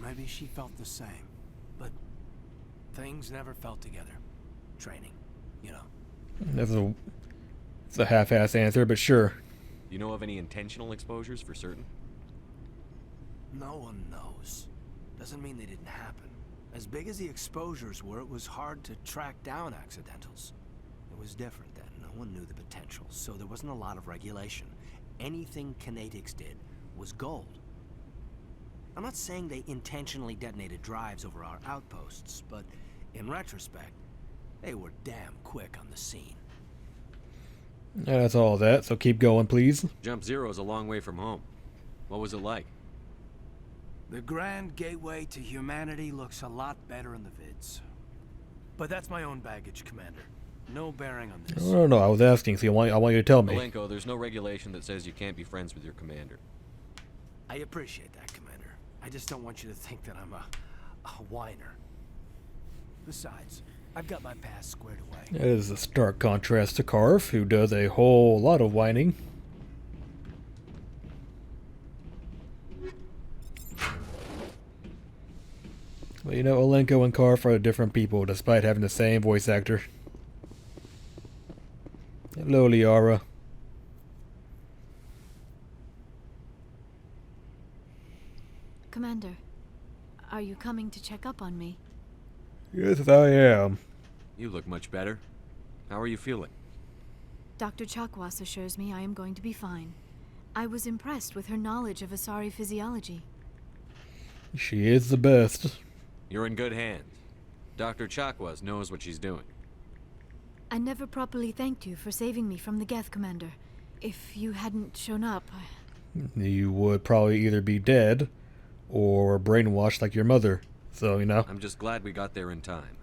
Maybe she felt the same. But things never felt together. Training, you know. It's a half-ass answer, but sure. Do you know of any intentional exposures for certain? No one knows. Doesn't mean they didn't happen. As big as the exposures were, it was hard to track down accidentals. It was different then. No one knew the potential, so there wasn't a lot of regulation. Anything kinetics did was gold. I'm not saying they intentionally detonated drives over our outposts, but in retrospect, they were damn quick on the scene. Yeah, that's all of that, so keep going, please. Jump Zero is a long way from home. What was it like? The grand gateway to humanity looks a lot better in the vids. But that's my own baggage, Commander. No bearing on this. No, I was asking, so I want you to tell me. Malenko, there's no regulation that says you can't be friends with your commander. I appreciate that, Commander. I just don't want you to think that I'm a whiner. Besides, I've got my past squared away. That is a stark contrast to Karf, who does a whole lot of whining. Well, you know, Alenko and Karf are different people, despite having the same voice actor. Hello, Liara. Commander, are you coming to check up on me? Yes, I am. You look much better. How are you feeling? Dr. Chakwas assures me I am going to be fine. I was impressed with her knowledge of Asari physiology. She is the best. You're in good hands. Dr. Chakwas knows what she's doing. I never properly thanked you for saving me from the Geth, Commander. If you hadn't shown up, You would probably either be dead or brainwashed like your mother. So, you know, I'm just glad we got there in time.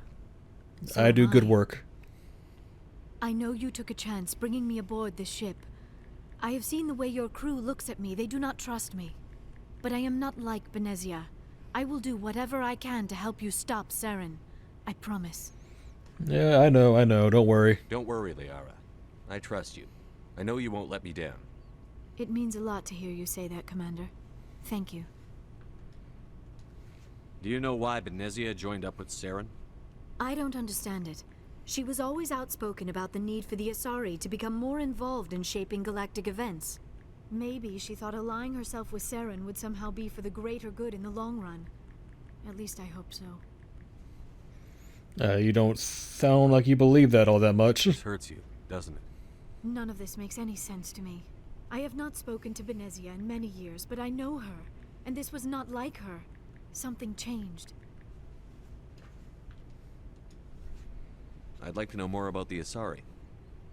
so I do am good I. work. I know you took a chance bringing me aboard this ship. I have seen the way your crew looks at me. They do not trust me. But I am not like Benezia. I will do whatever I can to help you stop Saren. I promise. Yeah, I know, don't worry. Don't worry, Liara. I trust you. I know you won't let me down. It means a lot to hear you say that, Commander. Thank you. Do you know why Benezia joined up with Saren? I don't understand it. She was always outspoken about the need for the Asari to become more involved in shaping galactic events. Maybe she thought allying herself with Saren would somehow be for the greater good in the long run. At least I hope so. You don't sound like you believe that all that much. This hurts you, doesn't it? None of this makes any sense to me. I have not spoken to Benezia in many years, but I know her, and this was not like her. Something changed. I'd like to know more about the Asari.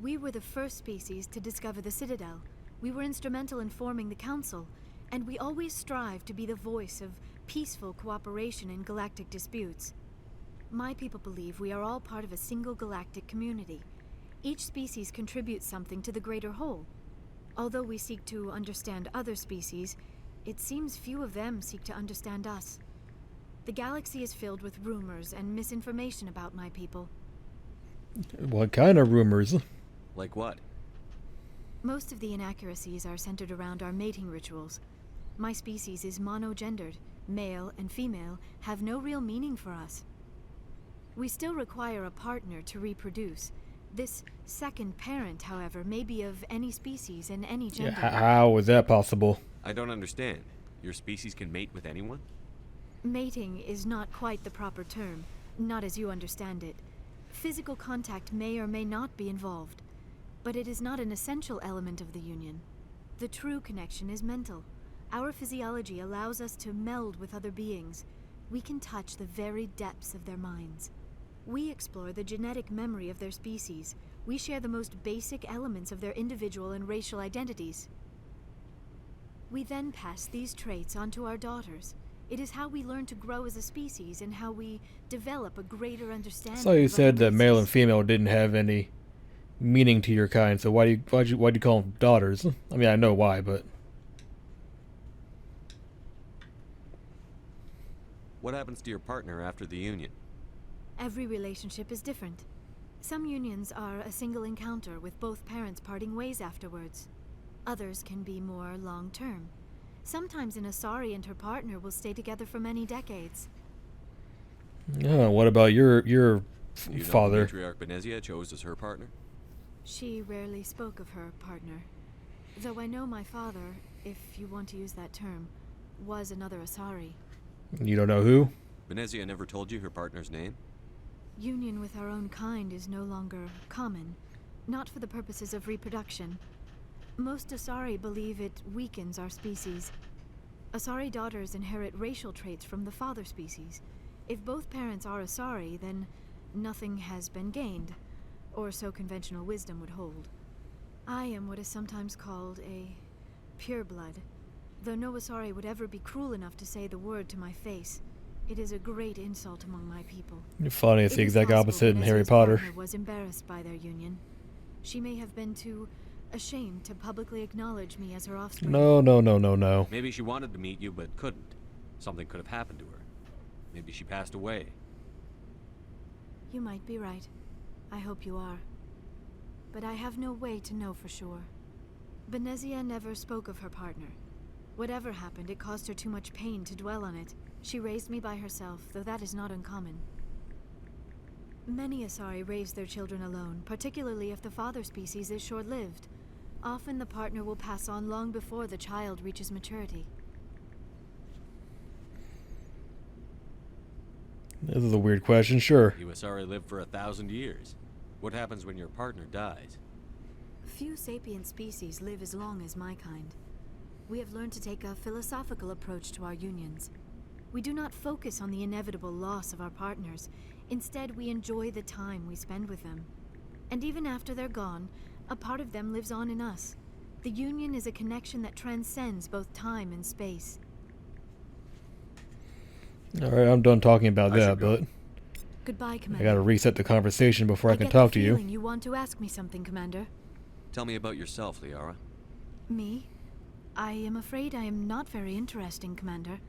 We were the first species to discover the Citadel. We were instrumental in forming the Council, and we always strive to be the voice of peaceful cooperation in galactic disputes. My people believe we are all part of a single galactic community. Each species contributes something to the greater whole. Although we seek to understand other species, it seems few of them seek to understand us. The galaxy is filled with rumors and misinformation about my people. What kind of rumors? Like what? Most of the inaccuracies are centered around our mating rituals. My species is monogendered. Male and female have no real meaning for us. We still require a partner to reproduce. This second parent, however, may be of any species and any gender. Yeah, how is that possible? I don't understand. Your species can mate with anyone? Mating is not quite the proper term, not as you understand it. Physical contact may or may not be involved, but it is not an essential element of the union. The true connection is mental. Our physiology allows us to meld with other beings. We can touch the very depths of their minds. We explore the genetic memory of their species. We share the most basic elements of their individual and racial identities. We then pass these traits on to our daughters. It is how we learn to grow as a species and how we develop a greater understanding. So you of said other that male and races. female didn't have any meaning to your kind, so why'd you call them daughters? I mean, I know why, but What happens to your partner after the union? Every relationship is different. Some unions are a single encounter with both parents parting ways afterwards. Others can be more long-term. Sometimes an Asari and her partner will stay together for many decades. What about your Do you know who father? Matriarch Benezia chose as her partner? She rarely spoke of her partner. Though I know my father, if you want to use that term, was another Asari. You don't know who? Benezia never told you her partner's name? Union with our own kind is no longer common, not for the purposes of reproduction. Most Asari believe it weakens our species. Asari daughters inherit racial traits from the father species. If both parents are Asari, then nothing has been gained, or so conventional wisdom would hold. I am what is sometimes called a pureblood, though no Asari would ever be cruel enough to say the word to my face. It is a great insult among my people. Funny, it's the It is exact possible opposite in Harry Benezia's Potter. partner was embarrassed by their union. She may have been too ashamed to publicly acknowledge me as her offspring. No. Maybe she wanted to meet you but couldn't. Something could have happened to her. Maybe she passed away. You might be right. I hope you are. But I have no way to know for sure. Benezia never spoke of her partner. Whatever happened, it caused her too much pain to dwell on it. She raised me by herself, though that is not uncommon. Many Asari raise their children alone, particularly if the father species is short-lived. Often the partner will pass on long before the child reaches maturity. This is a weird question, sure. You Asari live for 1,000 years. What happens when your partner dies? Few sapient species live as long as my kind. We have learned to take a philosophical approach to our unions. We do not focus on the inevitable loss of our partners. Instead, we enjoy the time we spend with them. And even after they're gone, a part of them lives on in us. The union is a connection that transcends both time and space. Alright, I'm done talking about I that, should go. but Goodbye, I Commander. gotta reset the conversation before I can get talk the to you. feeling you want to ask me something, Commander. Tell me about yourself, Liara. Me? I am afraid I am not very interesting, Commander.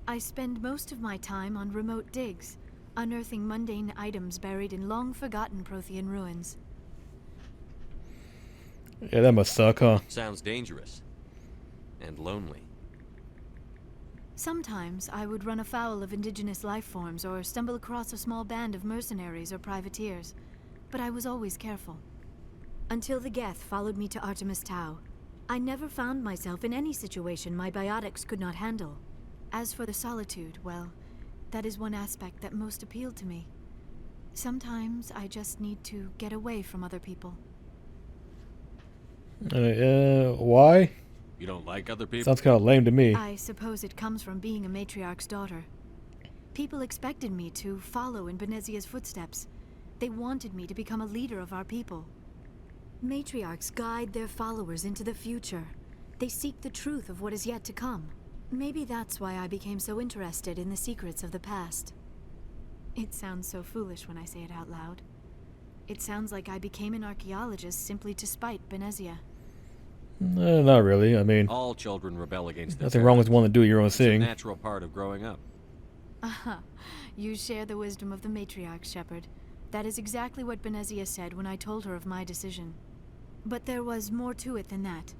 I spend most of my time on remote digs, unearthing mundane items buried in long-forgotten Prothean ruins. Yeah, that must suck, huh? Sounds dangerous. And lonely. Sometimes I would run afoul of indigenous life forms or stumble across a small band of mercenaries or privateers, but I was always careful. Until the Geth followed me to Artemis Tau, I never found myself in any situation my biotics could not handle. As for the solitude, well, that is one aspect that most appealed to me. Sometimes I just need to get away from other people. Why? You don't like other people? Sounds kind of lame to me. I suppose it comes from being a matriarch's daughter. People expected me to follow in Benezia's footsteps. They wanted me to become a leader of our people. Matriarchs guide their followers into the future. They seek the truth of what is yet to come. Maybe that's why I became so interested in the secrets of the past. It sounds so foolish when I say it out loud. It sounds like I became an archaeologist simply to spite Benezia. Not really. I mean, All children rebel against their nothing wrong with parents. wanting to do your own It's a thing. natural part of growing up. Aha, you share the wisdom of the matriarch, Shepard. That is exactly what Benezia said when I told her of my decision. But there was more to it than that.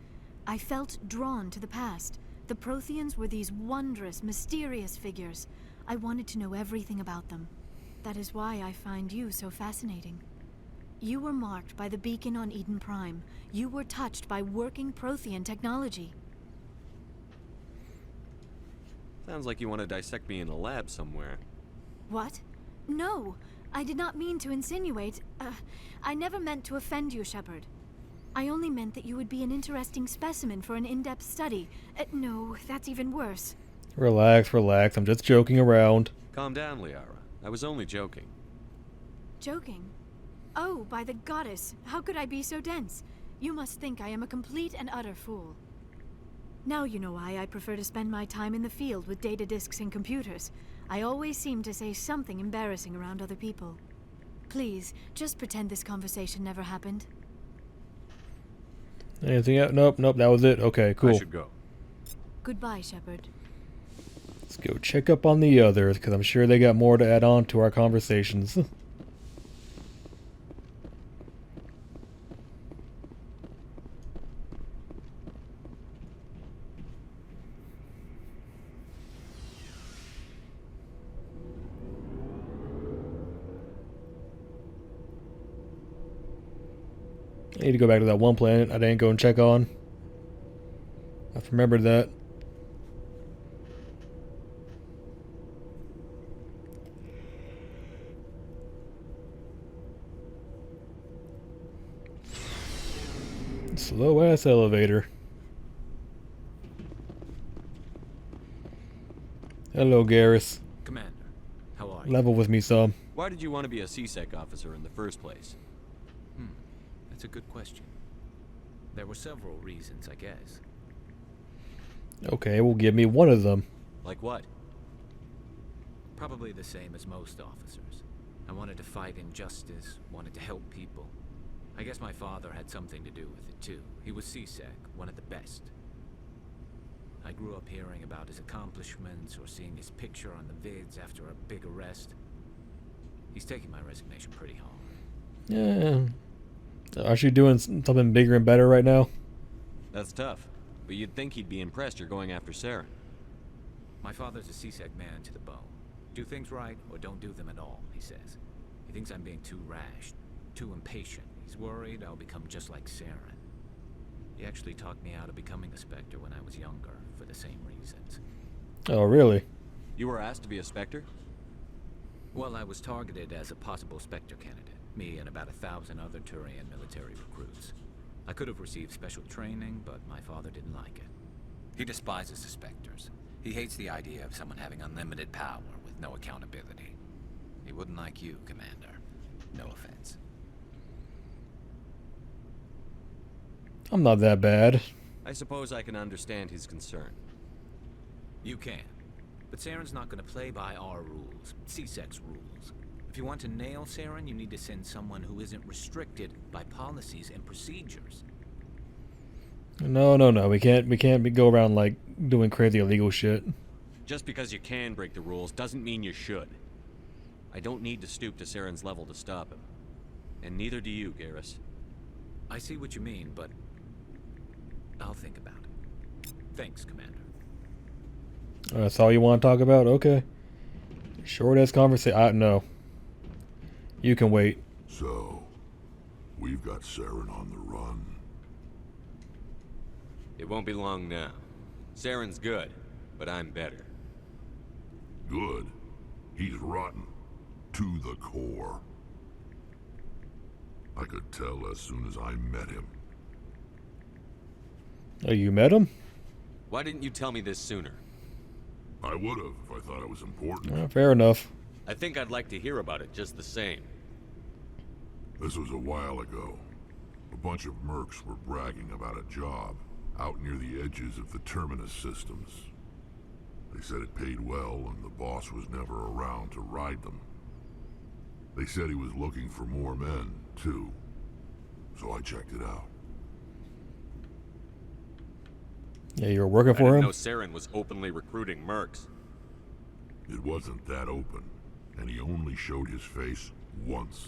I felt drawn to the past. The Protheans were these wondrous, mysterious figures. I wanted to know everything about them. That is why I find you so fascinating. You were marked by the beacon on Eden Prime. You were touched by working Prothean technology. Sounds like you want to dissect me in a lab somewhere. What? No, I did not mean to insinuate. I never meant to offend you, Shepard. I only meant that you would be an interesting specimen for an in-depth study. No, that's even worse. Relax. I'm just joking around. Calm down, Liara. I was only joking. Joking? Oh, by the goddess, how could I be so dense? You must think I am a complete and utter fool. Now you know why I prefer to spend my time in the field with data disks and computers. I always seem to say something embarrassing around other people. Please, just pretend this conversation never happened. Anything else? Nope, that was it. Okay, I cool. should go. Goodbye, Shepard. Let's go check up on the others, because I'm sure they got more to add on to our conversations. I need to go back to that one planet I didn't go and check on. I've remembered that. Slow ass elevator. Hello, Garrus. Commander, how are you? Level with me some. Why did you want to be a C-Sec officer in the first place? That's a good question. There were several reasons, I guess. Okay, well, give me one of them. Like what? Probably the same as most officers. I wanted to fight injustice, wanted to help people. I guess my father had something to do with it, too. He was C-Sec, one of the best. I grew up hearing about his accomplishments or seeing his picture on the vids after a big arrest. He's taking my resignation pretty hard. Yeah. Aren't you doing something bigger and better right now? That's tough. But you'd think he'd be impressed you're going after Saren. My father's a C-Sec man to the bone. Do things right or don't do them at all, he says. He thinks I'm being too rash, too impatient. He's worried I'll become just like Saren. He actually talked me out of becoming a Spectre when I was younger, for the same reasons. Oh, really? You were asked to be a Spectre? Well, I was targeted as a possible Spectre candidate. Me and about 1,000 other Turian military recruits. I could have received special training, but my father didn't like it. He despises the Spectres. He hates the idea of someone having unlimited power with no accountability. He wouldn't like you, Commander. No offense. I'm not that bad. I suppose I can understand his concern. You can. But Saren's not going to play by our rules, C-Sec's rules. If you want to nail Saren, you need to send someone who isn't restricted by policies and procedures. No. We can't go around like doing crazy illegal shit. Just because you can break the rules doesn't mean you should. I don't need to stoop to Saren's level to stop him. And neither do you, Garrus. I see what you mean, but I'll think about it. Thanks, Commander. That's all you want to talk about? Okay. Short ass conversation. No. You can wait. So, we've got Saren on the run. It won't be long now. Saren's good, but I'm better. Good. He's rotten. To the core. I could tell as soon as I met him. Oh, you met him? Why didn't you tell me this sooner? I would have if I thought it was important. Fair enough. I think I'd like to hear about it just the same. This was a while ago. A bunch of mercs were bragging about a job out near the edges of the Terminus systems. They said it paid well and the boss was never around to ride them. They said he was looking for more men, too. So I checked it out. Yeah, you were working I for didn't him? know Saren was openly recruiting mercs. It wasn't that open, and he only showed his face once.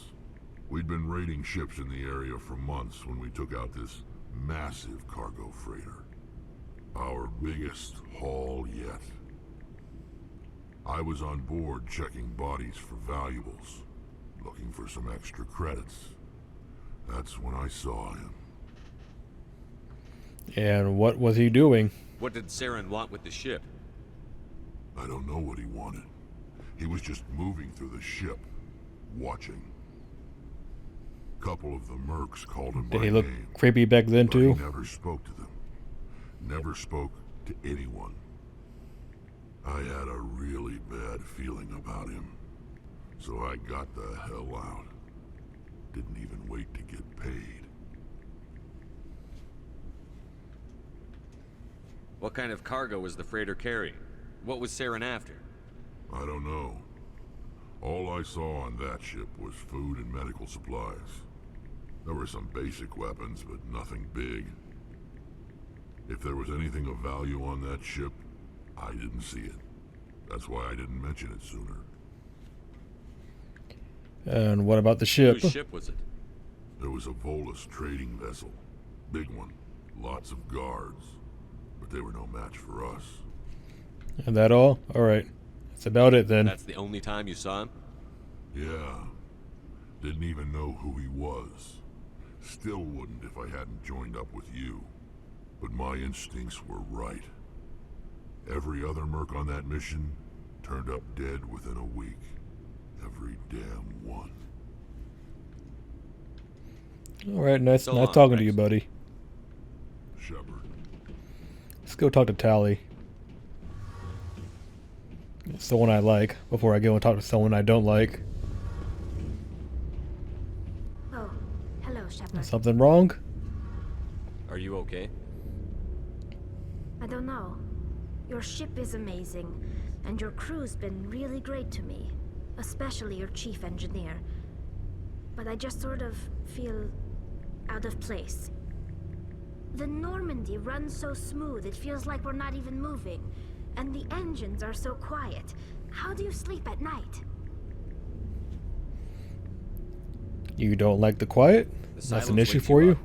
We'd been raiding ships in the area for months when we took out this massive cargo freighter. Our biggest haul yet. I was on board checking bodies for valuables, looking for some extra credits. That's when I saw him. And what was he doing? What did Saren want with the ship? I don't know what he wanted. He was just moving through the ship, watching. Couple of the mercs called him Did by he look name, creepy back then but too? he never spoke to them. Never spoke to anyone. I had a really bad feeling about him. So I got the hell out. Didn't even wait to get paid. What kind of cargo was the freighter carrying? What was Saren after? I don't know. All I saw on that ship was food and medical supplies. There were some basic weapons, but nothing big. If there was anything of value on that ship, I didn't see it. That's why I didn't mention it sooner. And what about the ship? Whose ship was it? There was a Volus trading vessel. Big one. Lots of guards. But they were no match for us. And that all? Alright. That's about it then. That's the only time you saw him? Yeah. Didn't even know who he was. Still wouldn't if I hadn't joined up with you. But my instincts were right. Every other merc on that mission turned up dead within a week. Every damn one. Alright, nice So long, talking to you, Rex. buddy. Shepard. Let's go talk to Tally. It's the one I like, before I go and talk to someone I don't like. Oh, hello, Shepard. Something wrong? Are you okay? I don't know. Your ship is amazing, and your crew's been really great to me, especially your chief engineer. But I just sort of feel out of place. The Normandy runs so smooth, it feels like we're not even moving. And the engines are so quiet. How do you sleep at night? You don't like the quiet? The That's an silence issue wakes for you? up.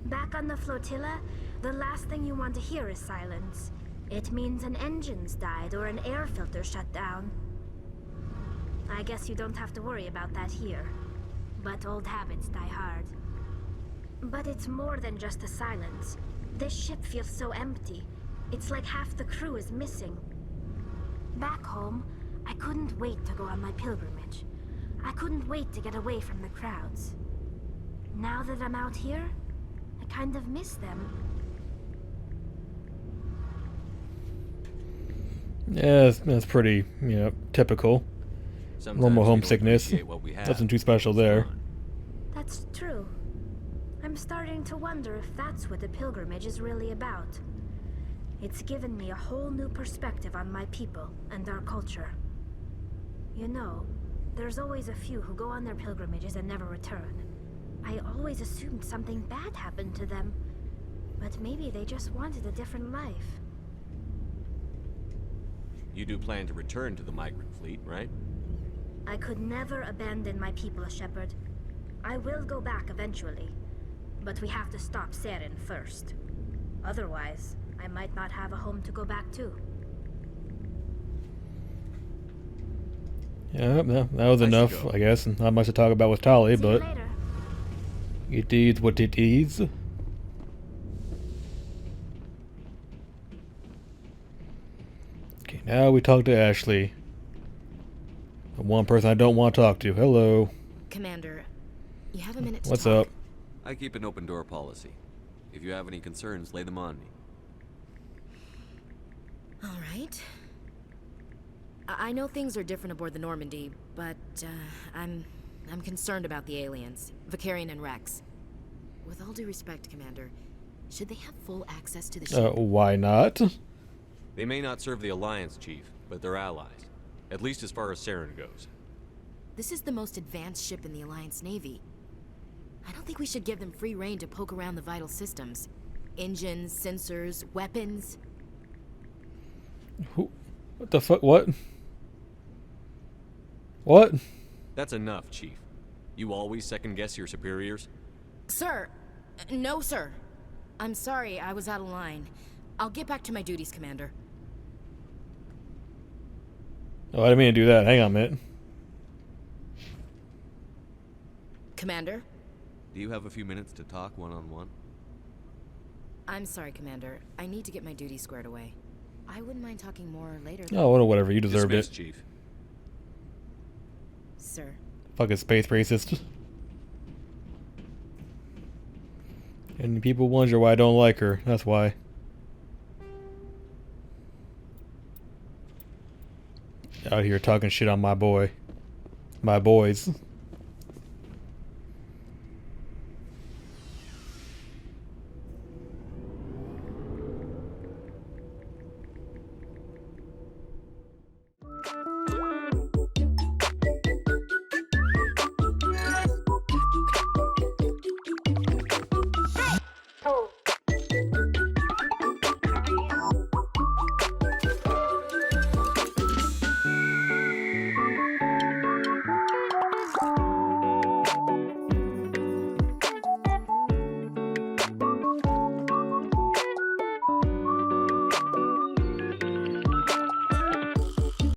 Back on the flotilla, the last thing you want to hear is silence. It means an engine's died or an air filter shut down. I guess you don't have to worry about that here. But old habits die hard. But it's more than just the silence. This ship feels so empty. It's like half the crew is missing. Back home, I couldn't wait to go on my pilgrimage. I couldn't wait to get away from the crowds. Now that I'm out here, I kind of miss them. Yeah, that's pretty, typical. Sometimes Normal you don't homesickness. appreciate what we have. Nothing too special It's there. gone. That's true. I'm starting to wonder if that's what the pilgrimage is really about. It's given me a whole new perspective on my people and our culture. You know, there's always a few who go on their pilgrimages and never return. I always assumed something bad happened to them, but maybe they just wanted a different life. You do plan to return to the migrant fleet, right? I could never abandon my people, Shepard. I will go back eventually, but we have to stop Saren first. Otherwise, I might not have a home to go back to. Yeah, that was I should enough, go. I guess. Not much to talk about with Tali, See you but later. it is what it is. Okay, now we talk to Ashley. The one person I don't want to talk to. Hello. Commander, you have a minute to What's talk? up? I keep an open door policy. If you have any concerns, lay them on me. All right. I know things are different aboard the Normandy, but I'm concerned about the aliens, Vicarian and Rex. With all due respect, Commander, should they have full access to the ship? Why not? They may not serve the Alliance, Chief, but they're allies. At least as far as Saren goes. This is the most advanced ship in the Alliance Navy. I don't think we should give them free rein to poke around the vital systems. Engines, sensors, weapons. Who? What the fuck? What? What? That's enough, Chief. You always second-guess your superiors? Sir! No, sir. I'm sorry, I was out of line. I'll get back to my duties, Commander. Oh, I didn't mean to do that. Hang on a minute. Commander? Do you have a few minutes to talk one-on-one? I'm sorry, Commander. I need to get my duties squared away. I wouldn't mind talking more later, Oh, well, whatever. You deserved Dismissed, it. Chief. sir. Fucking space racist. And people wonder why I don't like her. That's why. Out here talking shit on my boy. My boys.